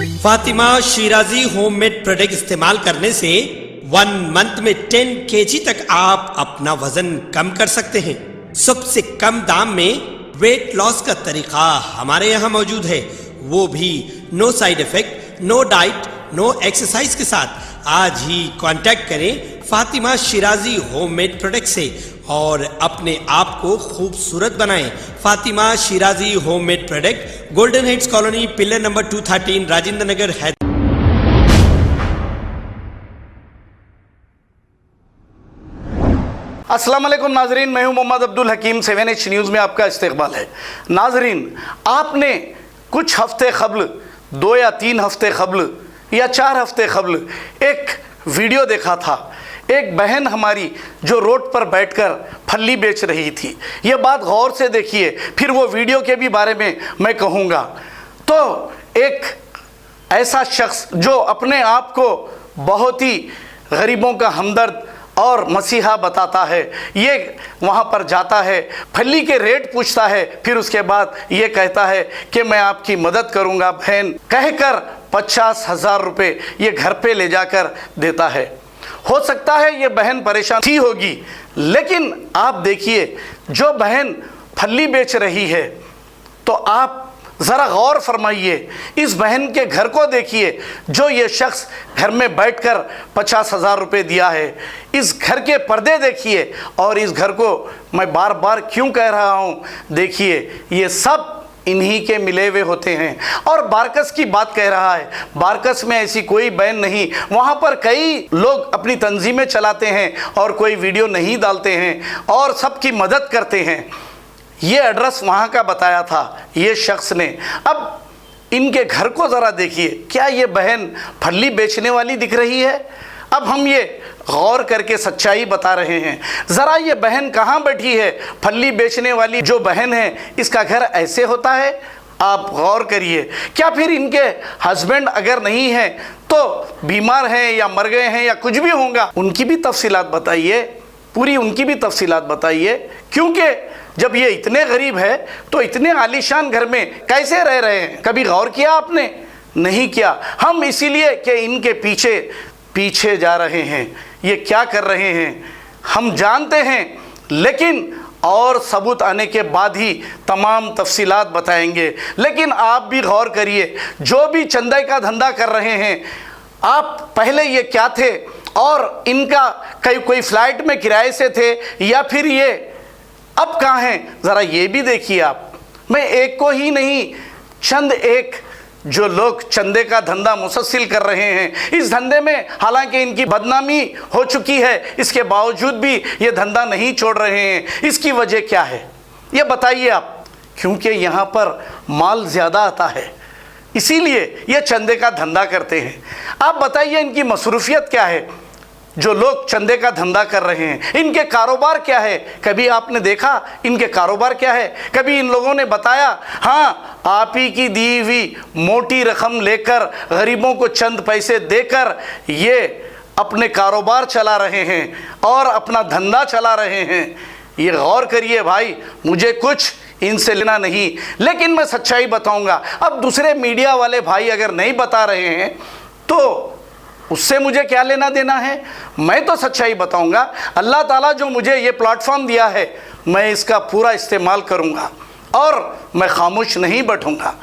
Fatima Shirazi homemade product इस्तेमाल करने से 1 मंथ में 10 kg तक आप अपना वजन कम कर सकते हैं। सबसे कम दाम में वेट लॉस का तरीका हमारे यहाँ मौजूद है, वो भी no side effect, no diet, no exercise के साथ। आज ही कांटेक्ट करें फातिमा शिराजी होममेड प्रोडक्ट से और अपने आप को खूबसूरत बनाएं। Fatima Shirazi homemade product, golden heads colony, pillar number 213, Rajendra Nagar, Hyderabad. अस्सलाम वालेकुम नाजरीन, मैं हूं मोहम्मद अब्दुल हकीम। 7H न्यूज़ में आपका इस्तकबाल है। नाजरीन, आपने कुछ हफ्ते कबल, 2 या 3 हफ्ते कबल या 4 हफ्ते कबल एक वीडियो देखा था। एक बहन हमारी जो रोड पर बैठकर फल्ली बेच रही थी। ये बात गौर से देखिए, फिर वो वीडियो के भी बारे में मैं कहूँगा। तो एक ऐसा शख्स जो अपने आप को बहुत ही गरीबों का हमदर्द और मसीहा बताता है, ये वहाँ पर जाता है, फली के रेट पूछता है, फिर उसके बाद ये कहता है कि मैं आपकी मदद करूँगा बहन, कहकर 50,000 रुपये ये घर पे ले जाकर देता है। हो सकता है ये बहन परेशान थी होगी, लेकिन आप देखिए जो बहन फली बेच रही है, तो आप ज़रा गौर फरमाइए, इस बहन के घर को देखिए जो ये शख्स घर में बैठकर 50,000 रुपये दिया है। इस घर के पर्दे देखिए, और इस घर को मैं बार बार क्यों कह रहा हूँ, देखिए ये सब इन्हीं के मिले हुए होते हैं। और बारकस की बात कह रहा है, बारकस में ऐसी कोई बैन नहीं, वहाँ पर कई लोग अपनी तंजीमें चलाते हैं और कोई वीडियो नहीं डालते हैं और सबकी मदद करते हैं। ये एड्रेस वहाँ का बताया था ये शख्स ने। अब इनके घर को ज़रा देखिए, क्या ये बहन फल्ली बेचने वाली दिख रही है? अब हम ये गौर करके सच्चाई बता रहे हैं। ज़रा ये बहन कहाँ बैठी है? फल्ली बेचने वाली जो बहन है, इसका घर ऐसे होता है? आप गौर करिए। क्या फिर इनके हस्बैंड अगर नहीं है तो बीमार हैं या मर गए हैं या कुछ भी होगा? उनकी भी तफसीलात बताइए, पूरी उनकी भी तफसीलात बताइए, क्योंकि जब ये इतने गरीब है तो इतने आलीशान घर में कैसे रह रहे हैं? कभी गौर किया आपने? नहीं किया। हम इसीलिए कि इनके पीछे जा रहे हैं, ये क्या कर रहे हैं हम जानते हैं, लेकिन और सबूत आने के बाद ही तमाम तफसीलात बताएंगे। लेकिन आप भी गौर करिए, जो भी चंदे का धंधा कर रहे हैं, आप पहले ये क्या थे और इनका कोई फ्लाइट में किराए से थे या फिर ये अब कहाँ हैं? ज़रा ये भी देखिए आप। मैं एक को ही नहीं, चंद एक जो लोग चंदे का धंधा मुसलसिल कर रहे हैं, इस धंधे में हालांकि इनकी बदनामी हो चुकी है, इसके बावजूद भी ये धंधा नहीं छोड़ रहे हैं। इसकी वजह क्या है ये बताइए आप? क्योंकि यहाँ पर माल ज़्यादा आता है, इसीलिए ये चंदे का धंधा करते हैं। आप बताइए इनकी मसरूफियत क्या है जो लोग चंदे का धंधा कर रहे हैं? इनके कारोबार क्या है? कभी आपने देखा इनके कारोबार क्या है? कभी इन लोगों ने बताया? हाँ, आप ही की दी हुई मोटी रकम लेकर, गरीबों को चंद पैसे देकर ये अपने कारोबार चला रहे हैं और अपना धंधा चला रहे हैं। ये गौर करिए भाई, मुझे कुछ इनसे लेना नहीं, लेकिन मैं सच्चाई बताऊंगा। अब दूसरे मीडिया वाले भाई अगर नहीं बता रहे हैं तो उससे मुझे क्या लेना देना है? मैं तो सच्चाई बताऊंगा। अल्लाह ताला जो मुझे ये प्लेटफॉर्म दिया है, मैं इसका पूरा इस्तेमाल करूंगा और मैं खामोश नहीं बैठूंगा।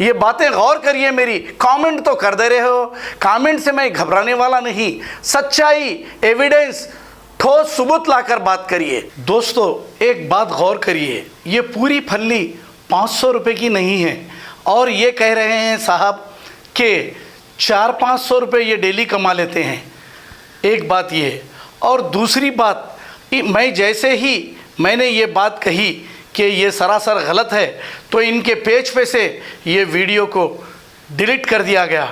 ये बातें गौर करिए मेरी। कमेंट तो कर दे रहे हो, कमेंट से मैं घबराने वाला नहीं। सच्चाई, एविडेंस, ठोस सबूत लाकर बात करिए। दोस्तों एक बात गौर करिए, ये पूरी फल्ली 500 रुपये की नहीं है और ये कह रहे हैं साहब कि 400-500 रुपये ये डेली कमा लेते हैं। एक बात ये, और दूसरी बात, मैं जैसे ही मैंने ये बात कही कि ये सरासर गलत है, तो इनके पेज पे से ये वीडियो को डिलीट कर दिया गया।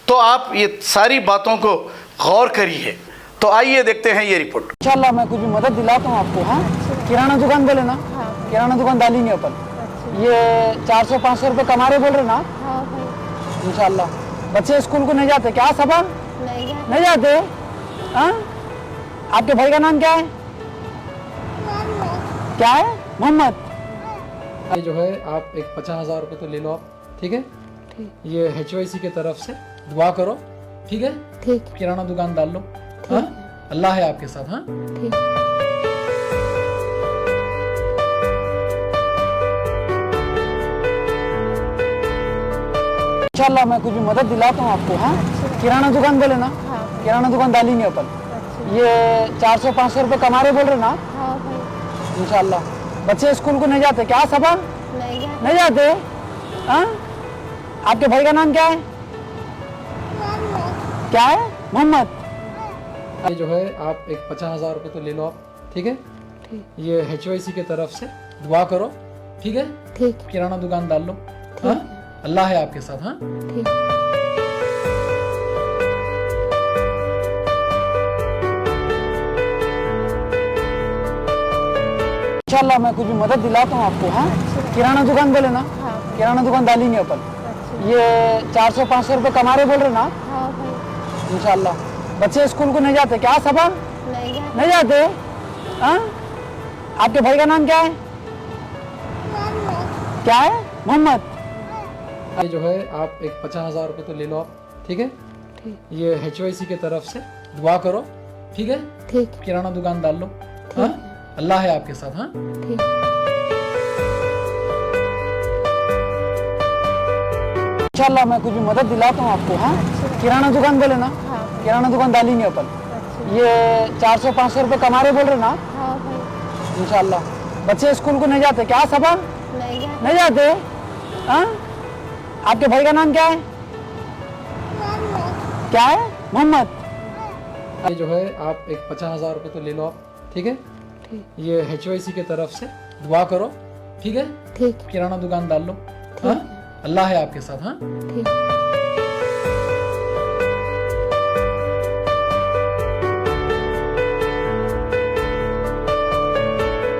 तो आप ये सारी बातों को गौर करिए। तो आइए देखते हैं ये रिपोर्ट। इंशाल्लाह मैं कुछ भी मदद दिलाता हूँ आपको। हाँ, किराना दुकान बोले ना? हाँ। किराना दुकान डालेंगे अपन। अच्छा। ये 400-500 रुपये कमा रहे बोल रहे ना? हाँ भाई। इंशाल्लाह। बच्चे स्कूल को नहीं जाते क्या? सबा नहीं जाते? हाँ? आपके भाई का नाम क्या है? क्या है? मोहम्मद। ये जो है आप एक 50,000 रुपये तो ले लो आप, ठीक है? ये HYC की तरफ से दुआ करो, ठीक है? ठीक किराना दुकान डाल लो, हाँ? अल्लाह है आपके साथ, हाँ? ठीक। इंशाल्लाह मैं कुछ भी मदद दिलाता हूँ आपको, हाँ? किराना दुकान बोले ना, किराना दुकान डालेंगे अपन। ये 400-500 रुपए कमा रहे बोल रहे ना? हाँ भाई। इंशाल्लाह। बच्चे स्कूल को नहीं जाते क्या सबा? नहीं जाते? हाँ? आपके भाई का नाम क्या है? क्या है? मोहम्मद। ये जो है आप एक 50,000 रुपए तो ले लो आप, ठीक है? ये HYC की तरफ से दुआ करो, ठीक है? ठीक किराना दुकान डाल लो, हाँ? अल्लाह है आपके साथ, हाँ? ठीक। इंशाल्लाह मैं कुछ भी मदद दिलाता हूँ आपको, हाँ? किराना दुकान बोले ना? किराना दुकान डालेंगे अपन। ये 400-500 रुपए कमा रहे बोल रहे ना? हाँ भाई। इंशाल्लाह। बच्चे स्कूल को नहीं जाते क्या सबा? नहीं जाते? हाँ? आपके भाई का नाम क्या है? क्या है? मोहम्मद। ये जो है आप एक 50,000 रुपए तो ले लो आप, ठीक है? ये HYC की तरफ से दुआ करो, ठीक है? ठीक किराना दुकान डाल लो, हाँ? अल्लाह है आपके साथ, हाँ? ठीक। इंशाल्लाह मैं कुछ भी मदद दिलाता हूँ आपको, हाँ? किराना दुकान बोले ना? किराना दुकान डालेंगे अपन। ये 400-500 रुपए कमा रहे बोल रहे ना? हाँ भाई। इंशाल्लाह। बच्चे स्कूल को नहीं जाते क्या सबा? नहीं जाते? हाँ? आपके भाई का नाम क्या है? क्या है? मोहम्मद। ये जो है आप एक 50,000 रुपए तो ले लो आप, ठीक है? ये HYC की तरफ से दुआ करो, ठीक है? ठीक किराना दुकान डाल लो, हाँ? अल्लाह है आपके साथ, हाँ? ठीक।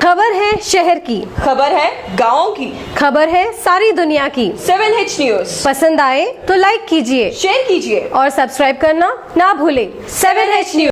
खबर है शहर की, खबर है गाँव की, खबर है सारी दुनिया की। 7H न्यूज पसंद आए तो लाइक कीजिए, शेयर कीजिए और सब्सक्राइब करना ना भूलें। 7H news.